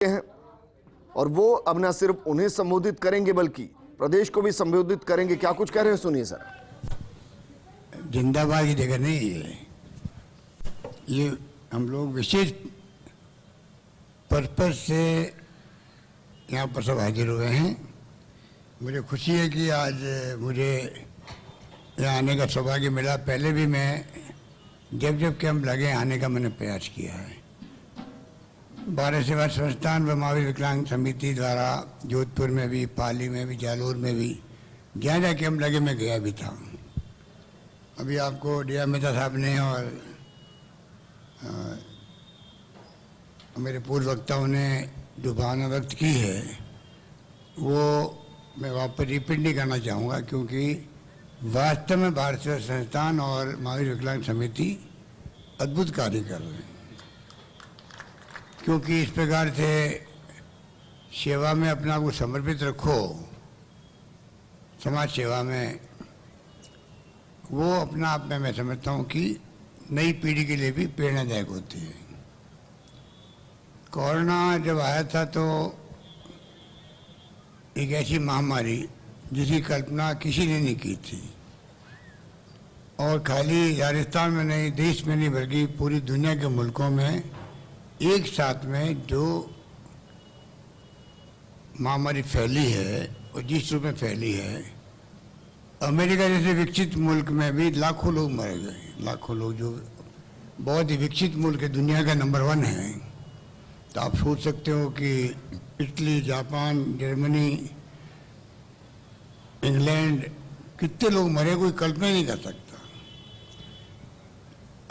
हैं और वो अब न सिर्फ उन्हें संबोधित करेंगे बल्कि प्रदेश को भी संबोधित करेंगे। क्या कुछ कह रहे हैं, सुनिए सर। जिंदाबाद की जगह नहीं है ये हम लोग विशेष पर्पज से यहाँ पर सब हाजिर हुए हैं। मुझे खुशी है कि आज मुझे यहाँ आने का सौभाग्य मिला। पहले भी मैं जब कैंप लगे आने का मैंने प्रयास किया है। भारत सेवा संस्थान व महावीर विकलांग समिति द्वारा जोधपुर में भी, पाली में भी, जालोर में भी जहाँ जहाँ कैंप लगे मैं गया भी था। अभी आपको डी.आर. मेहता साहब ने और मेरे पूर्व वक्ताओं ने जो भावना व्यक्त की है वो मैं वापस रिपीट नहीं करना चाहूँगा, क्योंकि वास्तव में भारत सेवा संस्थान और महावीर विकलांग समिति अद्भुत कार्य कर रहे हैं। क्योंकि इस प्रकार से सेवा में अपने आप को समर्पित रखो, समाज सेवा में, वो अपना आप में मैं समझता हूँ कि नई पीढ़ी के लिए भी प्रेरणादायक होती है। कोरोना जब आया था तो एक ऐसी महामारी जिसकी कल्पना किसी ने नहीं की थी, और खाली राजस्थान में नहीं, देश में नहीं, बल्कि पूरी दुनिया के मुल्कों में एक साथ में जो महामारी फैली है और जिस रूप में फैली है, अमेरिका जैसे विकसित मुल्क में भी लाखों लोग मर गए। लाखों लोग, जो बहुत ही विकसित मुल्क है, दुनिया का नंबर 1 है। तो आप सोच सकते हो कि इटली, जापान, जर्मनी, इंग्लैंड, कितने लोग मरे, कोई कल्पना ही नहीं कर सकता।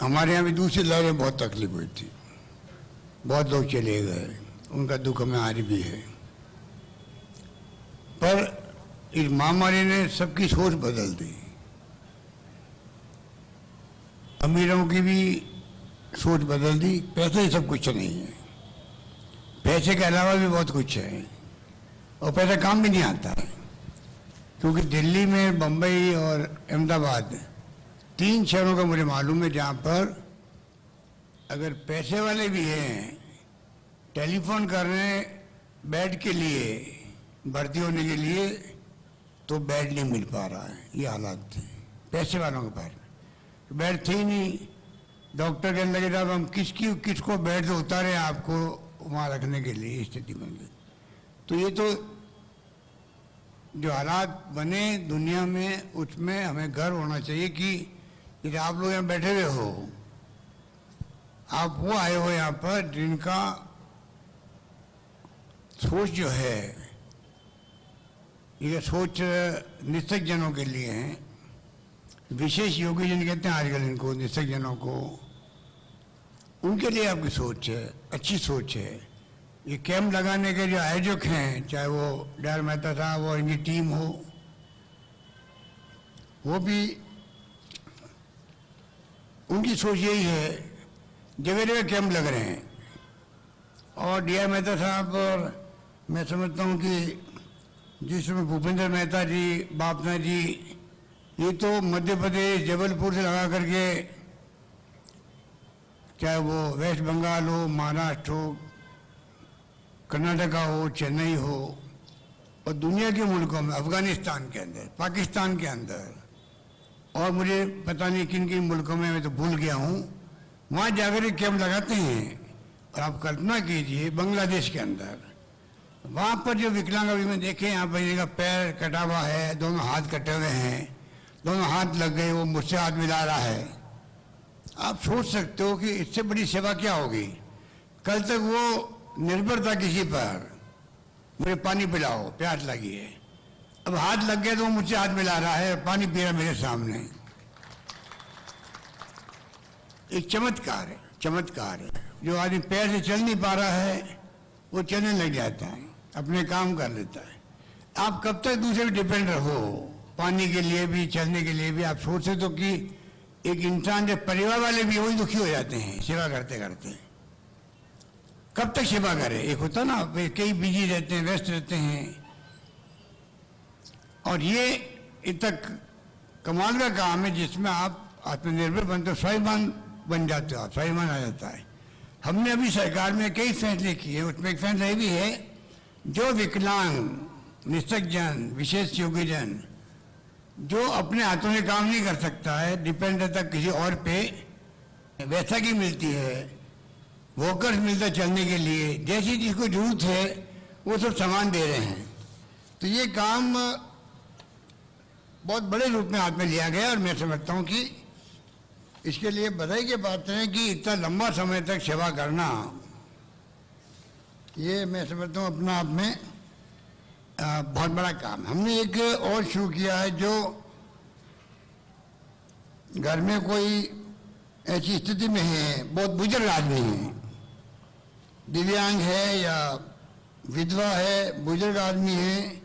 हमारे यहाँ भी दूसरी लहर में बहुत तकलीफ हुई थी, बहुत लोग चले गए, उनका दुख हमें आज भी है। पर इस महामारी ने सबकी सोच बदल दी। अमीरों की भी सोच बदल दी। पैसे ही सब कुछ नहीं है, पैसे के अलावा भी बहुत कुछ है, और पैसा काम भी नहीं आता है। क्योंकि दिल्ली में, बम्बई और अहमदाबाद 3 शहरों का मुझे मालूम है जहाँ पर अगर पैसे वाले भी हैं, टेलीफोन कर रहे हैं बेड के लिए, भर्ती होने के लिए, तो बेड नहीं मिल पा रहा है। ये हालात थे पैसे वालों के पास। तो बेड थे ही नहीं। डॉक्टर कहने लगे जब हम किसको बेड से उतारे आपको वहाँ रखने के लिए, स्थिति बन गई। तो ये तो जो हालात बने दुनिया में, उसमें हमें गर्व होना चाहिए कि यदि आप लोग यहाँ बैठे हुए हो, आप वो आए हो यहाँ पर जिनका सोच जो है, ये सोच निस्तक जनों के लिए है। विशेष योगी जन कहते हैं आजकल इनको, निस्तक जनों को, उनके लिए आपकी सोच है, अच्छी सोच है। ये कैंप लगाने के जो आयोजक हैं, चाहे वो डी.आर. मेहता साहब और इनकी टीम हो, वो भी, उनकी सोच यही है। जगह जगह कैंप लग रहे हैं, और डी.आर. मेहता साहब, और मैं समझता हूँ कि जिसमें भूपेंद्र मेहता जी, बापना जी, ये तो मध्य प्रदेश जबलपुर से लगा करके, चाहे वो वेस्ट बंगाल हो, महाराष्ट्र हो, कर्नाटका हो, चेन्नई हो, और दुनिया के मुल्कों में, अफगानिस्तान के अंदर, पाकिस्तान के अंदर, और मुझे पता नहीं किन किन मुल्कों में, मैं तो भूल गया हूँ, वहाँ जाकर कैंप लगाते हैं। और आप कल्पना कीजिए बांग्लादेश के अंदर, वहाँ पर जो विकलांग, अभी मैं देखे यहाँ पर इनका पैर कटा हुआ है, दोनों हाथ कटे हुए हैं, दोनों हाथ लग गए, वो मुझसे हाथ मिला रहा है। आप सोच सकते हो कि इससे बड़ी सेवा क्या होगी। कल तक वो निर्भर था किसी पर, मुझे पानी पिलाओ, प्यास लगी है। अब हाथ लग गए तो वो मुझसे हाथ मिला रहा है, पानी पी रहा मेरे सामने। एक चमत्कार है, चमत्कार है। जो आदमी पैर से चल नहीं पा रहा है, वो चलने लग जाता है, अपने काम कर लेता है। आप कब तक दूसरे पे डिपेंड रहो, पानी के लिए भी, चलने के लिए भी। आप सोच सकते हो कि एक इंसान, जब परिवार वाले भी वही दुखी हो जाते हैं सेवा करते करते, कब तक सेवा करे। एक होता ना, कई बिजी रहते हैं, व्यस्त रहते हैं, और ये इतना कमाल का काम है जिसमें आप आत्मनिर्भर बनते हो, स्वाभिमान बन जाते हो, आप स्वाभिमान आ जाता है। हमने अभी सरकार में कई फैसले किए, उसमें एक फैसला ये भी है, जो विकलांग, निःशक्तजन, विशेष योग्यजन जो अपने हाथों में काम नहीं कर सकता है, डिपेंड रहता किसी और पे, वैसा की मिलती है, वोकर्स मिलता चलने के लिए, जैसी जिसको जरूरत है वो सब सामान दे रहे हैं। तो ये काम बहुत बड़े रूप में हाथ में लिया गया और मैं समझता हूँ कि इसके लिए बधाई की बात है कि इतना लंबा समय तक सेवा करना, ये मैं समझता हूँ अपना आप में बहुत बड़ा काम। हमने एक और शुरू किया है, जो घर में कोई ऐसी स्थिति में है, बहुत बुजुर्ग आदमी है, दिव्यांग है या विधवा है, बुजुर्ग आदमी है,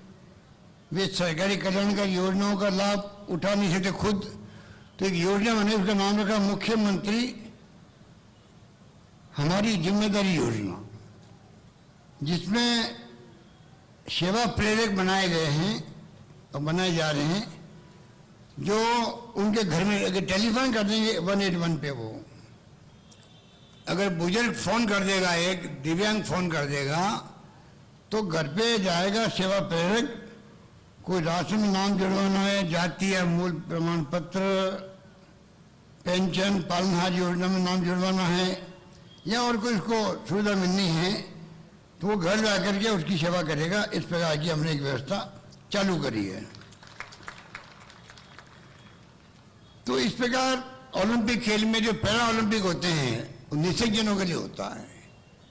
वे सरकारी कल्याणकारी योजनाओं का लाभ उठा नहीं सकते खुद, तो एक योजना बने, उसका नाम रखा मुख्यमंत्री हमारी जिम्मेदारी योजना, जिसमें सेवा प्रेरक बनाए गए हैं और बनाए जा रहे हैं, जो उनके घर में अगर टेलीफोन कर देंगे 181 पे, वो अगर बुजुर्ग फोन कर देगा, एक दिव्यांग फोन कर देगा, तो घर पे जाएगा सेवा प्रेरक, कोई राशन में नाम जुड़वाना है, जाति या मूल प्रमाण पत्र, पेंशन, पालनहार योजना में नाम जुड़वाना है, या और कोई उसको सुविधा मिलनी है, तो वो घर जा करके उसकी सेवा करेगा। इस प्रकार की हमने एक व्यवस्था चालू करी है। तो इस प्रकार ओलंपिक खेल में जो पैरा ओलंपिक होते हैं वो निःशक्तजनों के लिए होता है।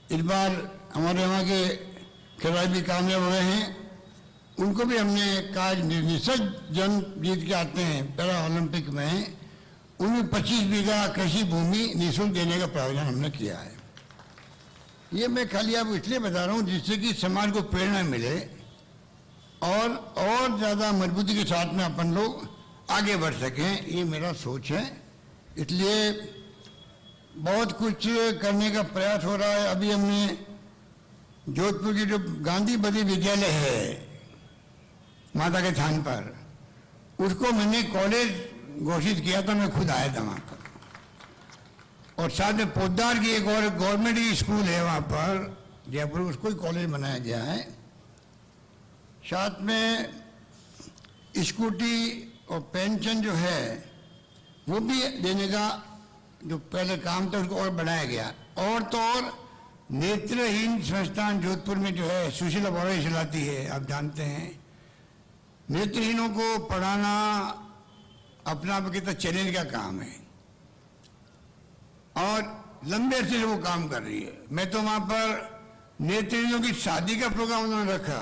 इस बार हमारे यहाँ के खिलाड़ी भी कामयाब हुए हैं, उनको भी हमने कहा निःशक्तजन जीत के आते हैं पैरा ओलंपिक में, उनमें 25 बीघा कृषि भूमि निःशुल्क देने का प्रावधान हमने किया है। ये मैं खाली आपको इसलिए बता रहा हूँ जिससे कि समाज को प्रेरणा मिले और ज़्यादा मजबूती के साथ में अपन लोग आगे बढ़ सकें, ये मेरा सोच है। इसलिए बहुत कुछ करने का प्रयास हो रहा है। अभी हमने जोधपुर की जो गांधी बदी विद्यालय है माता के थान पर, उसको मैंने कॉलेज घोषित किया था, मैं खुद आया था वहाँ पर। और साथ में पोद्दार की एक और गवर्नमेंट की स्कूल है वहाँ पर जयपुर, उसको ही कॉलेज बनाया गया है। साथ में स्कूटी और पेंशन जो है वो भी देने का जो पहले काम था उसको और बढ़ाया गया। और तो और नेत्रहीन संस्थान जोधपुर में जो है सुशीला बोरा चलाती है, आप जानते हैं। नेत्रहीनों को पढ़ाना अपना आप कितना चैलेंज का काम है और लंबे अरसे से वो काम कर रही है। मैं तो वहां पर नेत्रहीनों की शादी का प्रोग्राम उन्होंने रखा,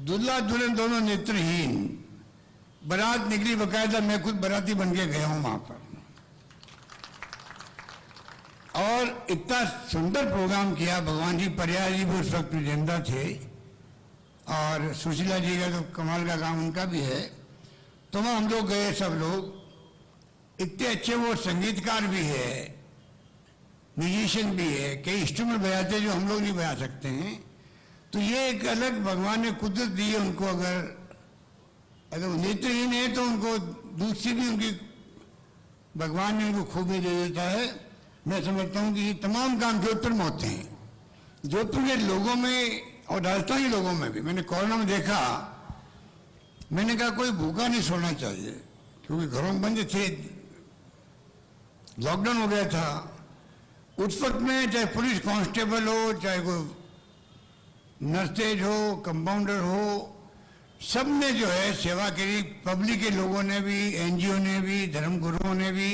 दूल्हा दुल्हन दोनों नेत्रहीन, बारात निकली बकायदा, मैं खुद बाराती बन के गया हूं वहां पर। और इतना सुंदर प्रोग्राम किया, भगवान जी पर्याय जी भी उस वक्त जिंदा थे और सुशीला जी का तो कमाल का काम उनका भी है। तो वहां हम लोग गए, सब लोग इतने अच्छे, वो संगीतकार भी है, म्यूजिशियन भी है, कई इंस्ट्रूमेंट बजाते जो हम लोग नहीं बजा सकते हैं। तो ये एक अलग भगवान ने कुदरत दी है उनको। अगर वो नेत्रहीन है तो उनको दूसरी भी उनकी भगवान ने उनको खूबी दे देता है। मैं समझता हूँ कि ये तमाम काम जोधपुर में होते हैं, जोधपुर के लोगों में और राजस्थान के लोगों में भी। मैंने कोरोना में देखा, मैंने कहा कोई भूखा नहीं सोना चाहिए, क्योंकि घरों में बंद थे, लॉकडाउन हो गया था। उस वक्त में चाहे पुलिस कांस्टेबल हो, चाहे कोई नर्सेज हो, कंपाउंडर हो, सब ने जो है सेवा करी। पब्लिक के लोगों ने भी, एनजीओ ने भी, धर्मगुरुओं ने भी,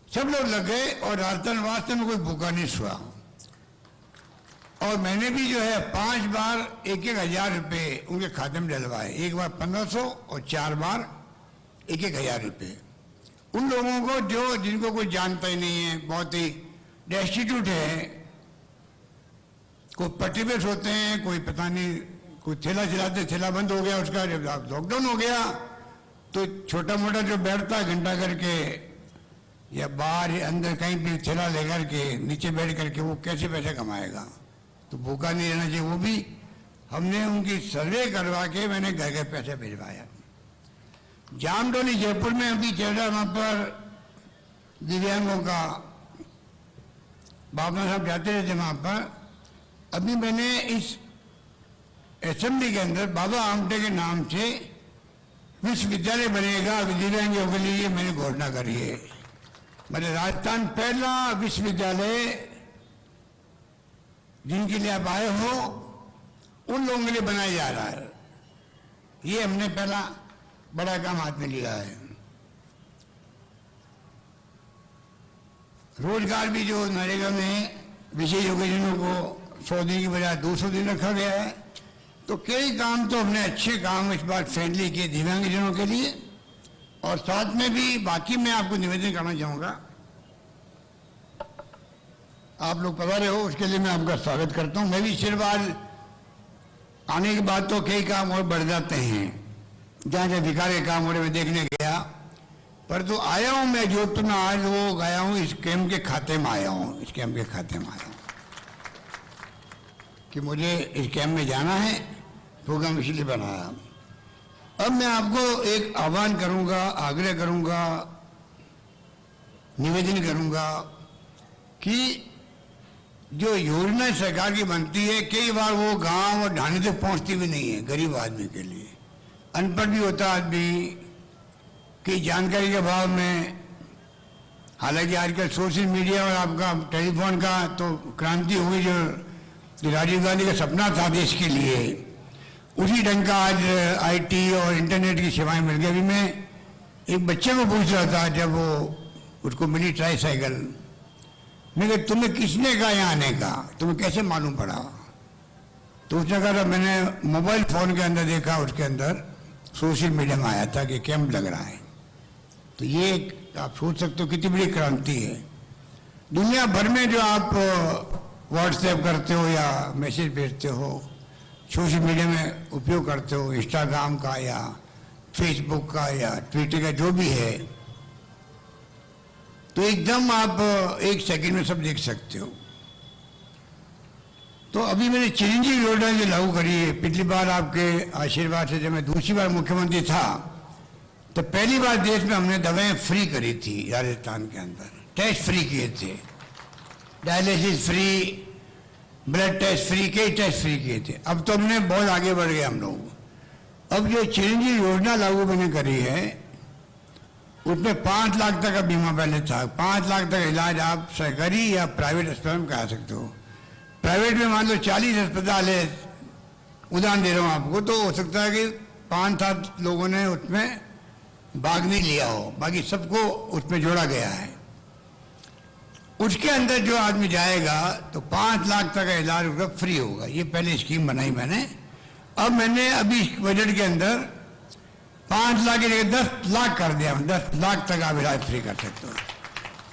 सब लोग लग गए और राजस्थान वास्तव में कोई भूखा नहीं सोया। और मैंने भी जो है 5 बार 1,000 रुपये उनके खाते में डलवाए, एक बार 1500 और 4 बार 1,000 रुपये। उन लोगों को जो जिनको कोई जानता ही नहीं है, बहुत ही डेस्टिट्यूट है, कोई पट्टीबेस होते हैं, कोई पता नहीं, कोई ठेला चलाते, ठेला बंद हो गया उसका, जब लॉकडाउन हो गया तो छोटा मोटा जो बैठता है घंटा करके या बाहर या अंदर कहीं भी ठेला लेकर के नीचे बैठ करके वो कैसे पैसे कमाएगा। तो भूखा नहीं रहना चाहिए। वो भी हमने उनकी सर्वे करवा के मैंने घर घर पैसे भिजवाया। जामडोली जयपुर में अभी चल रहा, वहाँ पर दिव्यांगों का बाबा साहब जाते रहते वहां पर। अभी मैंने इस असेंबली के अंदर बाबा आमटे के नाम से विश्वविद्यालय बनेगा दिव्यांगों के लिए, मैंने घोषणा करी है। मैंने राजस्थान पहला विश्वविद्यालय जिनके लिए आप आए हो उन लोगों के लिए बनाया जा रहा है। ये हमने पहला बड़ा काम हाथ में लिया है। रोजगार भी जो नरेगा में विशेष योजनाओं को 100 दिन की बजाय 200 दिन रखा गया है। तो कई काम तो हमने अच्छे काम इस बार फ्रेंडली किए दिव्यांगजनों के लिए। और साथ में भी बाकी मैं आपको निवेदन करना चाहूंगा, आप लोग पधारे हो उसके लिए मैं आपका स्वागत करता हूं। मैं भी सिर बार आने के बाद तो कई काम और बढ़ जाते हैं, जहां जहां विकास के काम हो रहे मैं देखने गया, पर तो आया हूं मैं जोधपुर में। आज वो गया हूं इस कैंप के खाते में आया हूं, इस कैंप के खाते में आया हूं कि मुझे इस कैंप में जाना है, प्रोग्राम इसलिए बनाया। अब मैं आपको एक आह्वान करूंगा, आग्रह करूंगा, निवेदन करूंगा कि जो योजना सरकार की बनती है कई बार वो गांव और ढाने तक पहुंचती भी नहीं है गरीब आदमी के लिए। अनपढ़ भी होता आदमी की जानकारी के अभाव में। हालांकि आजकल सोशल मीडिया और आपका टेलीफोन का तो क्रांति हुई, जो राजीव गांधी का सपना था देश के लिए, उसी ढंग का आज आईटी और इंटरनेट की सेवाएं मिल गई। अभी मैं एक बच्चे को पूछ रहा था, जब वो उसको मिली ट्राईसाइकिल, मैं कहा तुम्हें किसने कहा यहाँ आने का, तुम्हें कैसे मालूम पड़ा? तो उसने कहा मैंने मोबाइल फोन के अंदर देखा, उसके अंदर सोशल मीडिया में आया था कि कैंप लग रहा है। तो ये आप सोच सकते हो कितनी बड़ी क्रांति है। दुनिया भर में जो आप व्हाट्सएप करते हो या मैसेज भेजते हो, सोशल मीडिया में उपयोग करते हो, इंस्टाग्राम का या फेसबुक का या ट्विटर का जो भी है, तो एकदम आप एक सेकंड में सब देख सकते हो। तो अभी मैंने चिरंजीवी योजना जो लागू करी है, पिछली बार आपके आशीर्वाद से जब मैं दूसरी बार मुख्यमंत्री था तो पहली बार देश में हमने दवाएं फ्री करी थी राजस्थान के अंदर, टेस्ट फ्री किए थे, dialysis free, blood test free, कई टेस्ट फ्री किए थे। अब तो हमने बहुत आगे बढ़ गए हम लोग। अब जो चिरंजीवी योजना लागू मैंने करी है उसमें 5 लाख तक का बीमा पहले था। 5 लाख तक इलाज आप सरकारी या प्राइवेट अस्पताल में करा सकते हो। प्राइवेट में मान लो 40 अस्पताल है, उदाहरण दे रहा हूँ आपको, तो हो सकता है कि 5-7 लोगों ने उसमें भाग नहीं लिया हो, बाकी सबको उसमें जोड़ा गया है। उसके अंदर जो आदमी जाएगा तो 5 लाख तक का इलाज उसका फ्री होगा। ये पहले स्कीम बनाई मैंने। अब मैंने अभी बजट के अंदर 5 लाख की जगह 10 लाख कर दिया। 10 लाख तक आप इलाज फ्री कर सकते हो।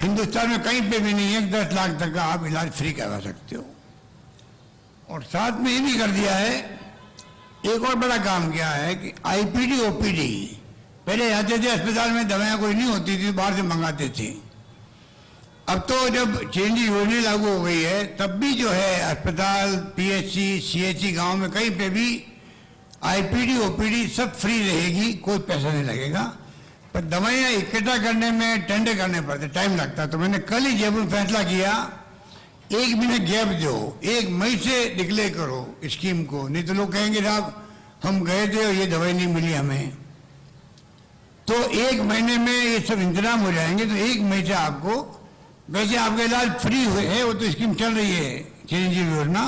हिंदुस्तान में कहीं पे भी नहीं है 10 लाख तक का आप इलाज फ्री करवा सकते हो। और साथ में ये भी कर दिया है, एक और बड़ा काम किया है कि आईपीडी ओपीडी, पहले जाते थे अस्पताल में दवाएं कोई नहीं होती थी, बाहर से मंगाते थे। अब तो जब चिरंजीवी योजना लागू हो गई है तब भी जो है अस्पताल, पीएचसी, सीएचसी गांव में कहीं पे भी आईपीडी ओपीडी सब फ्री रहेगी, कोई पैसा नहीं लगेगा। पर दवाइयाँ इकट्ठा करने में टेंडर करने पड़ते, टाइम लगता। तो मैंने कल ही जयपुर में फैसला किया 1 महीने गैप दो, 1 मई से डिक्लेयर करो स्कीम को, नहीं तो लोग कहेंगे साहब हम गए थे और ये दवाई नहीं मिली हमें। तो 1 महीने में ये सब इंतजाम हो जाएंगे। तो 1 मई से आपको, वैसे आपका इलाज फ्री हुए है, वो तो स्कीम चल रही है चिरंजीवी योजना,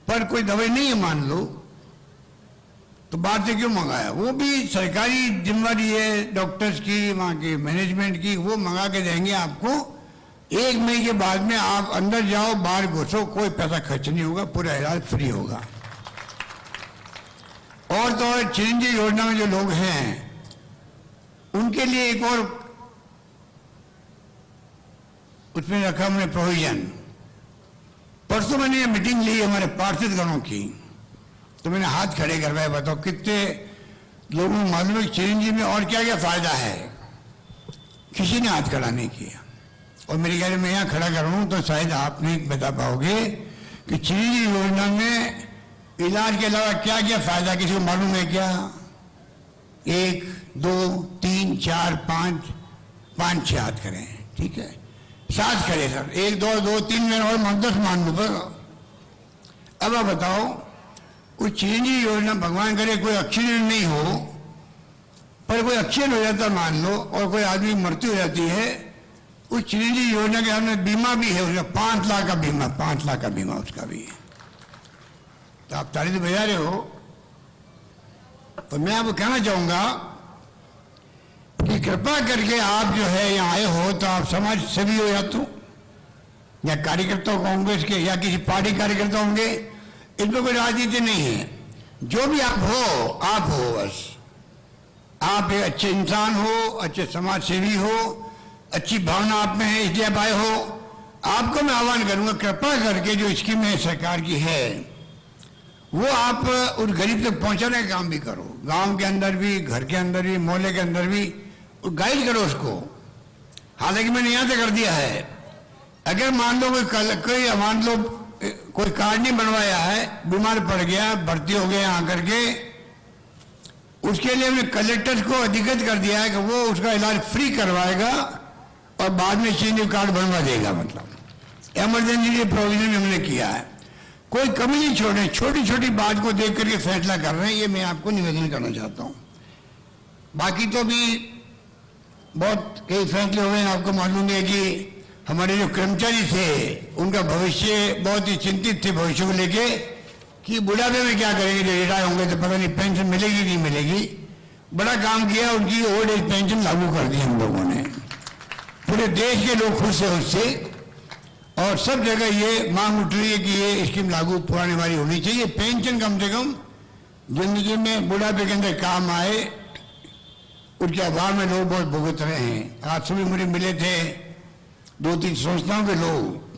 पर कोई दवाई नहीं है मान लो, तो बाहर से क्यों मंगाया? वो भी सरकारी जिम्मेदारी है डॉक्टर्स की, वहाँ के मैनेजमेंट की, वो मंगा के देंगे आपको। 1 मई के बाद में आप अंदर जाओ, बाहर घुसो, कोई पैसा खर्च नहीं होगा, पूरा इलाज फ्री होगा। और तो और चिरंजीवी योजना में जो लोग हैं उनके लिए एक और उसमें रखा हमने प्रोविजन। परसों मैंने ये मीटिंग ली हमारे पार्षद गणों की, तो मैंने हाथ खड़े करवाए, बताओ कितने लोगों को मालूम है चिरंजीवी में और क्या क्या फायदा है? किसी ने हाथ खड़ा नहीं किया। और मेरे ख्याल में यहाँ खड़ा कर रहा हूँ तो शायद आप नहीं बता पाओगे कि चिरंजीवी योजना में इलाज के अलावा क्या क्या फायदा किसी को मालूम है क्या? 1, 2, 3, 4, 5, 5-6 हाथ करें, ठीक है। साथ खड़े सर, 1 2 2 3 महीने और 10 मान लो पर। अब आप बताओ, कोई चिरंजीवी योजना भगवान करे कोई एक्सीडेंट नहीं हो, पर कोई एक्सीडेंट हो जाता मान लो और कोई आदमी मृत्यु हो जाती है, उस चिरंजीवी योजना के हमने बीमा भी है, उसका 5 लाख का बीमा, 5 लाख का बीमा उसका भी है। तो आप ताली तो बजा रहे हो। तो मैं आपको कहना चाहूंगा कि कृपा करके आप जो है यहाँ आए हो तो आप समाज सेवी हो, या कार्यकर्ता कांग्रेस के या किसी पार्टी कार्यकर्ता होंगे, इसमें कोई राजनीति नहीं है। जो भी आप हो बस। आप एक अच्छे इंसान हो, अच्छे समाज सेवी हो, अच्छी भावना आप में है, इसलिए आप आए हो। आपको मैं आह्वान करूंगा, कृपा करके जो स्कीमें सरकार की है वो आप उस गरीब तक पहुंचाने का काम भी करो। गांव के अंदर भी, घर के अंदर भी, मोहल्ले के अंदर भी गाइड करो उसको। हालांकि मैंने यहाँ तक कर दिया है, अगर मान लो कोई कार्ड नहीं बनवाया है, बीमार पड़ गया, भर्ती हो गया आकर के, उसके लिए हमने कलेक्टर को अधिकृत कर दिया है कि वो उसका इलाज फ्री करवाएगा और बाद में चेंज कार्ड बनवा देगा। मतलब इमरजेंसी के प्रोविजन हमने किया है, कोई कमी नहीं छोड़े। छोटी छोटी बात को देख करके फैसला कर रहे हैं, ये मैं आपको निवेदन करना चाहता हूं। बाकी तो भी बहुत कई फैसले हुए हैं। आपको मालूम है कि हमारे जो कर्मचारी थे उनका भविष्य, बहुत ही चिंतित थे भविष्य को लेके कि बुढ़ापे में क्या करेंगे, जो रिटायर होंगे तो पता नहीं पेंशन मिलेगी नहीं मिलेगी। बड़ा काम किया, उनकी ओल्ड एज पेंशन लागू कर दी हम लोगों ने। पूरे देश के लोग खुश है उससे, और सब जगह ये मांग उठ रही है कि ये स्कीम लागू पुराने वाली होनी चाहिए। पेंशन कम से कम जिंदगी में बुढ़ापे के अंदर काम आए, उसके अभाव में लोग बहुत भुगत रहे हैं। आज सुबह मुझे मिले थे 2-3 संस्थाओं के लोग,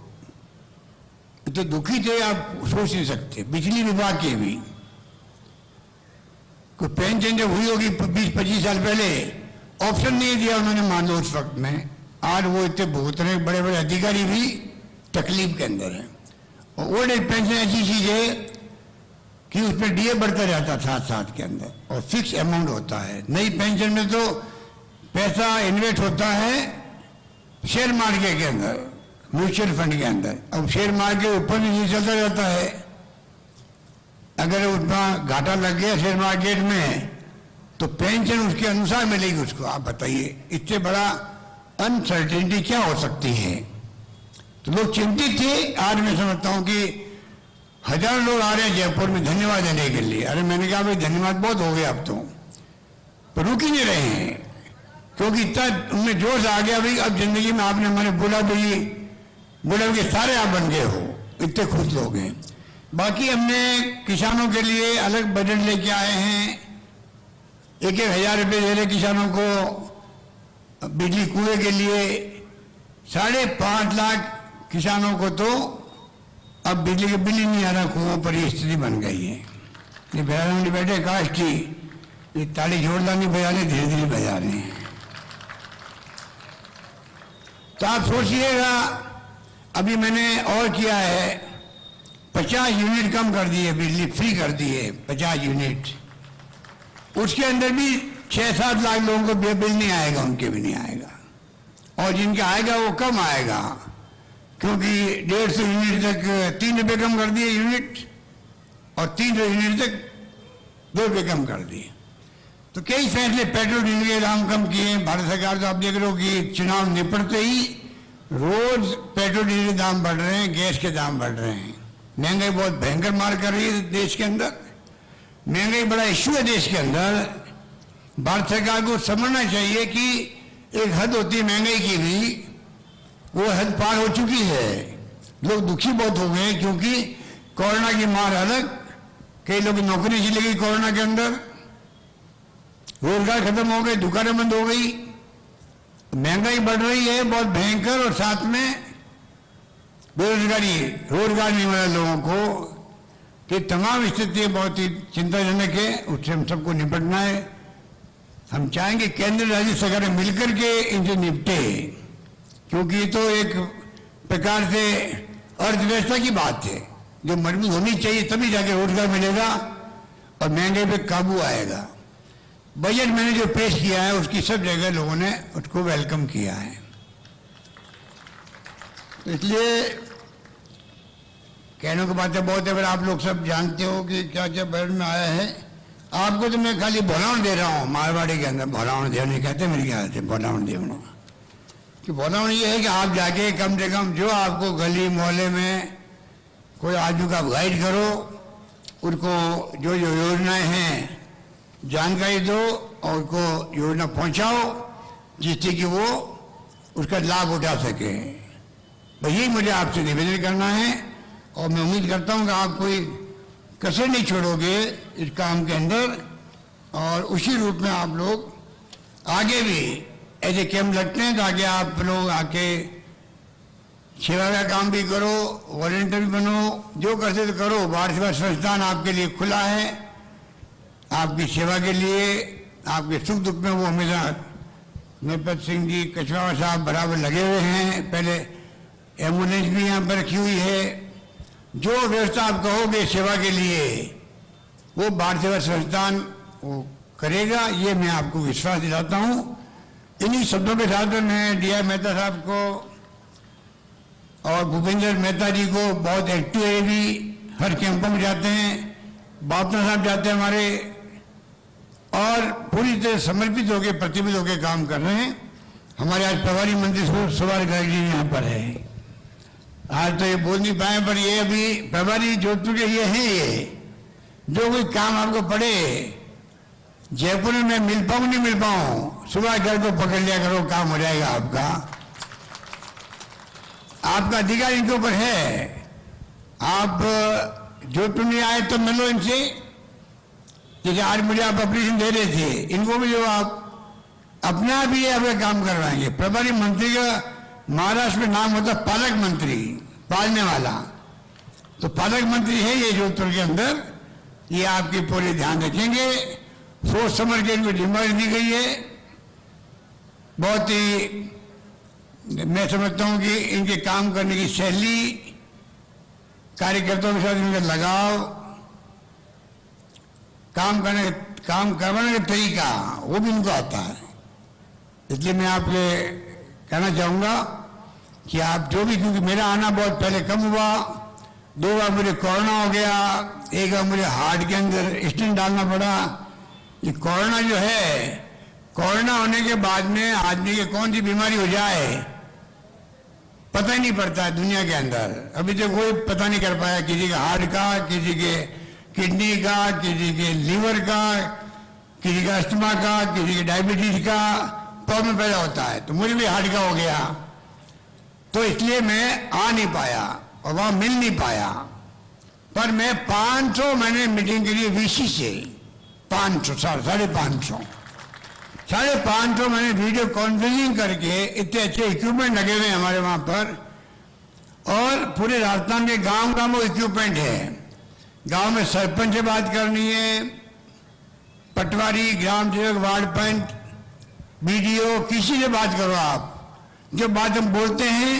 तो दुखी थे आप सोच नहीं सकते। बिजली विभाग के भी कोई पेंशन जब हुई होगी 20-25 साल पहले, ऑप्शन नहीं दिया उन्होंने, मान लो उस वक्त में। आज वो इतने भुगत रहे, बड़े बड़े अधिकारी भी तकलीफ के अंदर है। और ओल्ड एज पेंशन ऐसी चीज है कि उसमें डीए बढ़ता जाता था साथ के अंदर, और फिक्स अमाउंट होता है। नई पेंशन में तो पैसा इन्वेस्ट होता है शेयर मार्केट के अंदर, म्यूचुअल फंड के अंदर। अब शेयर मार्केट ऊपर नीचे चलता जाता है, अगर उतना घाटा लग गया शेयर मार्केट में तो पेंशन उसके अनुसार मिलेगी उसको। आप बताइए, इससे बड़ा अनसर्टेनिटी क्या हो सकती है। तो लोग चिंतित थे। आज मैं समझता हूं कि हजारों लोग आ रहे हैं जयपुर में धन्यवाद देने के लिए। अरे मैंने कहा भाई धन्यवाद बहुत हो गया अब तो, पर रुक ही नहीं रहे हैं, क्योंकि इतना उनमें जोश आ गया भाई अब जिंदगी में आपने हमारे बुढ़ा के सारे आप बन गए हो, इतने खुश लोग हैं। बाकी हमने किसानों के लिए अलग बजट लेके आए हैं। 1-1 हजार रुपये दे रहे किसानों को बिजली कुएं के लिए। 5.5 लाख किसानों को तो अब बिजली के बिल ही नहीं आ रहा, कुओं पर ये स्थिति बन गई है। ये बयान बैठे काश की ये ताली जोरदार नहीं बजा रहे, धीरे धीरे बजा रहे हैं। तो आप सोचिएगा, अभी मैंने और किया है, 50 यूनिट कम कर दिए, बिजली फ्री कर दी है 50 यूनिट। उसके अंदर भी 6-7 लाख लोगों को बिल नहीं आएगा, उनके भी नहीं आएगा। और जिनका आएगा वो कम आएगा, क्योंकि 150 यूनिट तक 3 रुपये कम कर दिए यूनिट, और 300 यूनिट तक 2 रुपये कम कर दिए। तो कई फैसले, पेट्रोल डीजल के दाम कम किए भारत सरकार। तो आप देख रहे हो कि चुनाव निपटते ही रोज पेट्रोल डीजल के दाम बढ़ रहे हैं, गैस के दाम बढ़ रहे हैं। महंगाई बहुत भयंकर मार कर रही है देश के अंदर। महंगाई बड़ा इश्यू है देश के अंदर। भारत सरकार को समझना चाहिए कि एक हद होती है महंगाई की भी, वो हद पार हो चुकी है। लोग दुखी बहुत हो गए, क्योंकि कोरोना की मार अलग, कई लोग की नौकरी चली गई कोरोना के अंदर, रोजगार खत्म हो गए, दुकानें बंद हो गई, महंगाई बढ़ रही है बहुत भयंकर, और साथ में बेरोजगारी, रोजगार नहीं मिला लोगों को। कि तमाम स्थिति बहुत ही चिंताजनक है, उससे हम सबको निपटना है। हम चाहेंगे केंद्र राज्य सरकारें मिलकर के इनसे निपटे, क्योंकि ये तो एक प्रकार से अर्थव्यवस्था की बात है जो मजबूत होनी चाहिए, तभी जाके रोजगार मिलेगा और महंगाई पे काबू आएगा। बजट मैंने जो पेश किया है उसकी सब जगह लोगों ने उसको वेलकम किया है। तो इसलिए कहने की बातें बहुत है, पर आप लोग सब जानते हो कि क्या क्या बजट में आया है। आपको तो मैं खाली भोलावण दे रहा हूँ, मारवाड़ी के अंदर भोलावण देवनी कहते हैं मेरे ख्याल से, भोलावण देवनी कि भोलावण ये है कि आप जाके कम से कम जो आपको गली मोहल्ले में कोई आजू का गाइड करो, उनको जो जो योजनाएं हैं जानकारी दो और उनको योजना पहुंचाओ जिससे कि वो उसका लाभ उठा सके। बस यही मुझे आपसे निवेदन करना है और मैं उम्मीद करता हूं कि आप कोई कसर नहीं छोड़ोगे इस काम के अंदर और उसी रूप में आप लोग आगे भी ऐसे कैंप लगते हैं ताकि आप लोग आके सेवा का काम भी करो, वॉलंटियर भी बनो, जो करते तो करो। भारत सेवा संस्थान आपके लिए खुला है, आपकी सेवा के लिए, आपके सुख दुख में वो हमेशा नरपत सिंह जी कछवाहा साहब बराबर लगे हुए हैं। पहले एम्बुलेंस भी यहाँ पर रखी हुई है। जो व्यवस्था आप कहोगे सेवा के लिए वो भारत सेवा संस्थान वो करेगा, ये मैं आपको विश्वास दिलाता हूँ। इन्हीं शब्दों के साथ मैं डी.आई. मेहता साहब को और भूपेंद्र मेहता जी को, बहुत एक्टिव है, भी हर कैंपों में जाते हैं, बापना साहब जाते हैं हमारे, और पूरी तरह समर्पित होकर प्रतिबद्ध होकर काम कर रहे हैं। हमारे आज प्रभारी मंत्री सुभाष गर्ग जी यहाँ पर है। आज तो ये बोल नहीं पाए, पर ये अभी प्रभारी जोधपुर के ये हैं। ये जो कोई काम आपको पड़े, जयपुर में मैं मिल पाऊँ नहीं मिल पाऊँ, सुभाष गर्ग को पकड़ लिया करो, काम हो जाएगा आपका। आपका अधिकार इनके ऊपर है। आप जोधपुर में आए तो मिलो इनसे, जैसे आज मुझे आप ऑपरेशन दे रहे थे, इनको भी जो आप अपना भी अपना काम करवाएंगे। प्रभारी मंत्री का महाराष्ट्र में नाम होता पालक मंत्री, पालने वाला, तो पालक मंत्री है ये जोधपुर के अंदर। ये आपकी पूरे ध्यान रखेंगे, सोच समझ के इनको जिम्मेदारी दी गई है। बहुत ही मैं समझता हूं कि इनके काम करने की शैली, कार्यकर्ताओं के साथ इनका लगाव, काम करवाने का तरीका वो भी इनको आता है। इसलिए मैं आपसे कहना चाहूँगा कि आप जो भी, क्योंकि मेरा आना बहुत पहले कम हुआ, 2 बार मुझे कोरोना हो गया, एक बार मुझे हार्ट के अंदर स्टेंट डालना पड़ा। ये कोरोना जो है, कोरोना होने के बाद में आदमी की कौन सी बीमारी हो जाए पता ही नहीं पड़ता है दुनिया के अंदर। अभी तक कोई पता नहीं कर पाया, किसी के हार्ट का, किसी के किडनी का, किसी के लीवर का, किसी का अस्थमा का, किसी के डायबिटीज का प्रॉब्लम पैदा होता है। तो मुझे भी हार्ट का हो गया, तो इसलिए मैं आ नहीं पाया और वहां मिल नहीं पाया। पर मैं 500 मैंने मीटिंग के लिए वीसी से 500 साढ़े 500 मैंने वीडियो कॉन्फ्रेंसिंग करके, इतने अच्छे इक्विपमेंट लगे हुए हैं हमारे वहां पर, और पूरे राजस्थान के गांव गांव में इक्विपमेंट है। गांव में सरपंच से बात करनी है, पटवारी, ग्राम सेवक, वार्ड पंच, बीडीओ, किसी से बात करो आप। जो बात हम बोलते हैं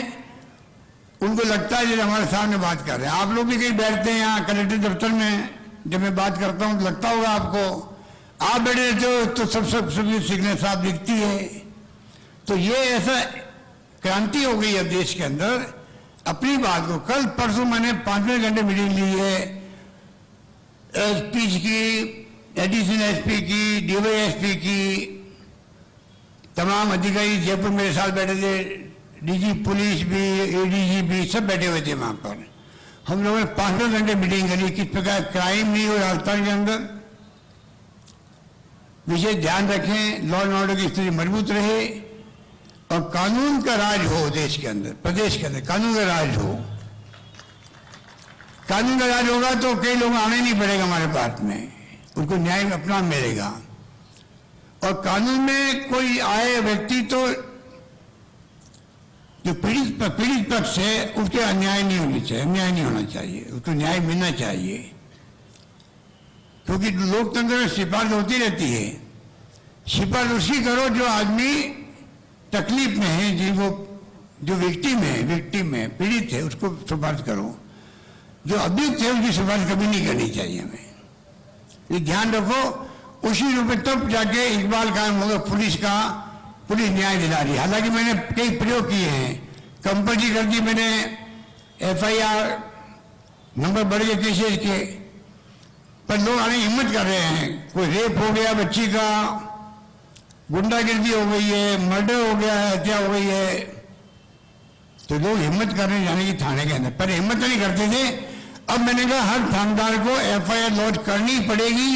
उनको लगता है जैसे हमारे सामने बात कर रहे हैं। आप लोग भी कहीं बैठते हैं यहाँ कलेक्टर दफ्तर में, जब मैं बात करता हूँ तो लगता होगा आपको, आप बैठे रहते हो तो सब सिग्नल साफ दिखती है। तो ये ऐसा क्रांति हो गई है देश के अंदर। अपनी बात को, कल परसों मैंने 5 घंटे मीटिंग ली है, एसपी की, एडिशनल एसपी की, डीवाईएसपी की, तमाम अधिकारी जयपुर मेरे साथ बैठे थे, डीजी पुलिस भी, एडीजी भी, सब बैठे हुए थे वहां पर। हम लोगों ने 5 घंटे मीटिंग करी, किस प्रकार क्राइम नहीं हो राजस्थान के अंदर, विशेष ध्यान रखें, लॉ एंड ऑर्डर की स्थिति मजबूत रहे और कानून का राज हो देश के अंदर, प्रदेश के अंदर कानून का राज हो। कानून का राज होगा तो कई लोग आने नहीं पड़ेगा हमारे पास में, उनको न्याय अपना मिलेगा। और कानून में कोई आए व्यक्ति तो जो पीड़ित पक्ष है उसके अन्याय नहीं होनी चाहिए, अन्याय नहीं होना चाहिए, उसको न्याय मिलना चाहिए। क्योंकि लोकतंत्र में सिफारिश होती रहती है। सिफारिश उसकी करो जो आदमी तकलीफ में है, जिनको जो विक्टिम है, पीड़ित है, उसको सिफारिश करो। जो अभियुक्त है उसकी सिफारिश कभी नहीं करनी चाहिए हमें। ये ध्यान रखो, उसी रूप में तब जाके इकबाल कायम होगा पुलिस का, पुलिस न्याय दिला रही है। हालांकि मैंने कई प्रयोग किए हैं, कंपल्सरी कर दी मैंने, FIR नंबर बढ़ गए केसेस के, पर लोग आने की हिम्मत कर रहे हैं। कोई रेप हो गया बच्ची का, गुंडागिर्दी हो गई है, मर्डर हो गया है, हत्या हो गई है, तो लोग हिम्मत कर रहे हैं जाने की थाने के अंदर। पर हिम्मत नहीं करते थे। अब मैंने कहा हर थानेदार को FIR लॉन्च करनी पड़ेगी,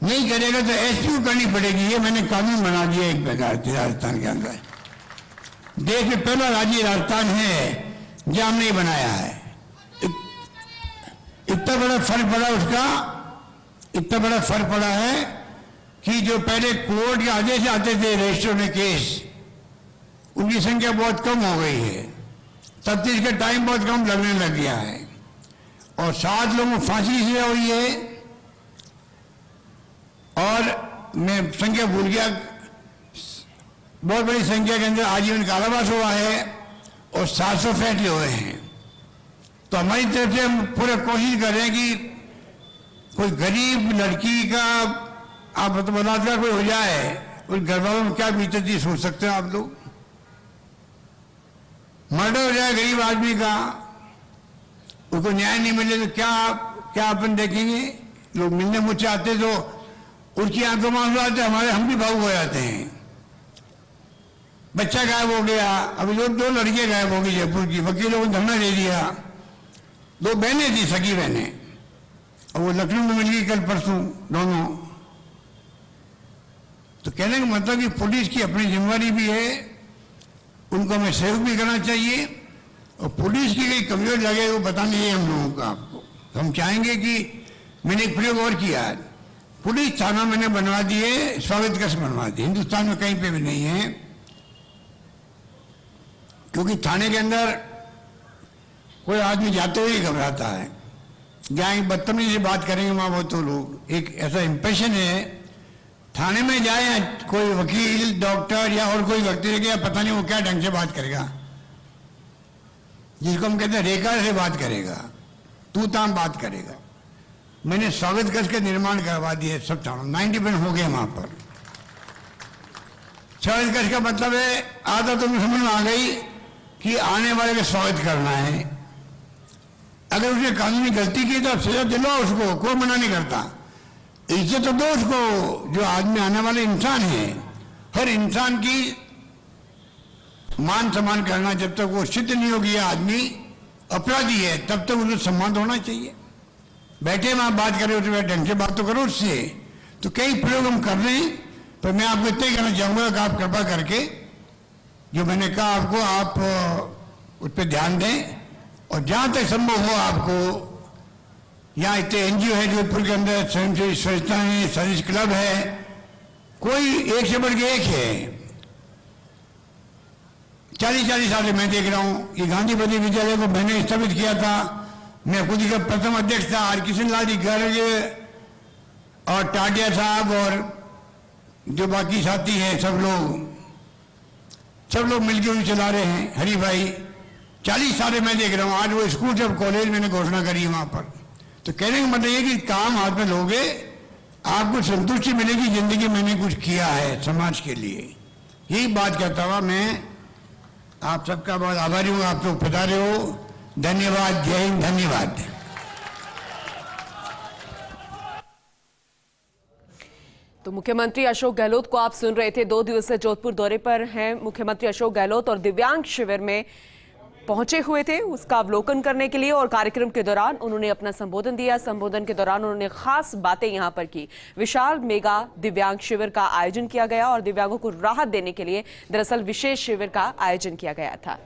नहीं करेगा तो SP को करनी पड़ेगी। ये मैंने कानून बना दिया एक प्रकार से राजस्थान के अंदर। देश में पहला राज्य राजस्थान है जहां हमने ये बनाया है। इतना बड़ा फर्क पड़ा उसका, इतना बड़ा फर्क पड़ा है कि जो पहले कोर्ट के आदेश आते थे रजिस्टर में केस, उनकी संख्या बहुत कम हो गई है। तफ्तीश का टाइम बहुत कम लगने लग गया है और 7 लोगों को फांसी की सजा हुई है। और मैं संख्या भूल गया, बहुत बड़ी संख्या के अंदर आजीवन कारावास हुआ है और 700 फैसले हुए हैं। तो हमारी तरफ से हम पूरा कोशिश कर रहे हैं कि कोई गरीब लड़की का आप बलात्कार कोई हो जाए, उस घर वालों में क्या बीतती सोच सकते हैं आप लोग। मर्डर हो जाए गरीब आदमी का, उसको न्याय नहीं मिले तो क्या क्या अपन देखेंगे। लोग मिलने मुझसे आते तो उनकी आंखों में आंसू आते, हमारे हम भी भावुक हो जाते हैं। बच्चा गायब हो गया, अभी लोग 2 लड़कियां गायब हो गई जयपुर की, वकीलों ने धरना दे दिया। 2 बहनें थी, सगी बहनें, और वो लखनऊ में मिल गई कल परसों दोनों। तो कहने का मतलब कि पुलिस की अपनी जिम्मेदारी भी है, उनको हमें सहयोग भी करना चाहिए, और पुलिस की कहीं कमजोर लगे वो बताना चाहिए हम लोगों को। आपको हम चाहेंगे कि मैंने एक प्रयोग और किया, पुलिस थाना मैंने बनवा दिए, स्वागत कक्ष बनवा दिए, हिंदुस्तान में कहीं पे भी नहीं है। क्योंकि थाने के अंदर कोई आदमी जाते हुए घबराता है, जहाँ बदतमीजी से बात करेंगे वहां वो तो लोग एक ऐसा इंप्रेशन है। थाने में जाए कोई वकील, डॉक्टर या और कोई व्यक्ति गया, पता नहीं वो क्या ढंग से बात करेगा, जिसको हम कहते हैं रेखा से बात करेगा, तू ताम बात करेगा। मैंने स्वागत कक्ष का निर्माण करवा दिया सब थानों, 90% हो गए वहां पर। स्वागत कक्ष का मतलब है आधा तो समझ में आ गई कि आने वाले का स्वागत करना है। अगर उसने कानूनी गलती की तो सजा दिलाओ उसको, कोई मना नहीं करता। इज्जत तो दो उसको, जो आदमी आने वाले इंसान है। हर इंसान की मान सम्मान करना, जब तक वो सिद्ध नहीं हो गया आदमी अपराधी है तब तक उसे सम्मान होना चाहिए। बैठे वहां बात करें उससे ढंग से बात तो करो उससे। तो कई प्रयोग हम कर रहे हैं, पर मैं आपको इतना ही कहना चाहूंगा कि आप कृपा करके जो मैंने कहा आपको, आप उस पर ध्यान दें, और जहां तक संभव हो आपको, यहाँ इतने NGO है जोधपुर के अंदर, स्वयंसेवी संस्थाएं हैं, सर्विस क्लब है, कोई एक से बढ़ के एक है। 40 साल से मैं देख रहा हूं कि गांधी विद्यालय को मैंने स्थापित किया था, मैं खुद का प्रथम अध्यक्ष था। हरकिशन लाल जी गर्ग और टाटिया साहब और जो बाकी साथी हैं सब लोग मिलकर चला रहे हैं। हरी भाई 40 साल मैं देख रहा हूं, आज वो स्कूल जब कॉलेज मैंने घोषणा करी है वहां पर। तो कहने का मतलब ये कि काम हाथ में लोगे, आपको संतुष्टि मिलेगी, जिंदगी मैंने कुछ किया है समाज के लिए। यही बात कहता हुआ मैं आप सबका बहुत आभारी हूं। आप लोग पधारे हो, धन्यवाद। जय हिंद, धन्यवाद। तो मुख्यमंत्री अशोक गहलोत को आप सुन रहे थे। 2 दिवसीय जोधपुर दौरे पर हैं मुख्यमंत्री अशोक गहलोत और दिव्यांग शिविर में पहुंचे हुए थे उसका अवलोकन करने के लिए, और कार्यक्रम के दौरान उन्होंने अपना संबोधन दिया। संबोधन के दौरान उन्होंने खास बातें यहां पर की। विशाल मेगा दिव्यांग शिविर का आयोजन किया गया और दिव्यांगों को राहत देने के लिए दरअसल विशेष शिविर का आयोजन किया गया था।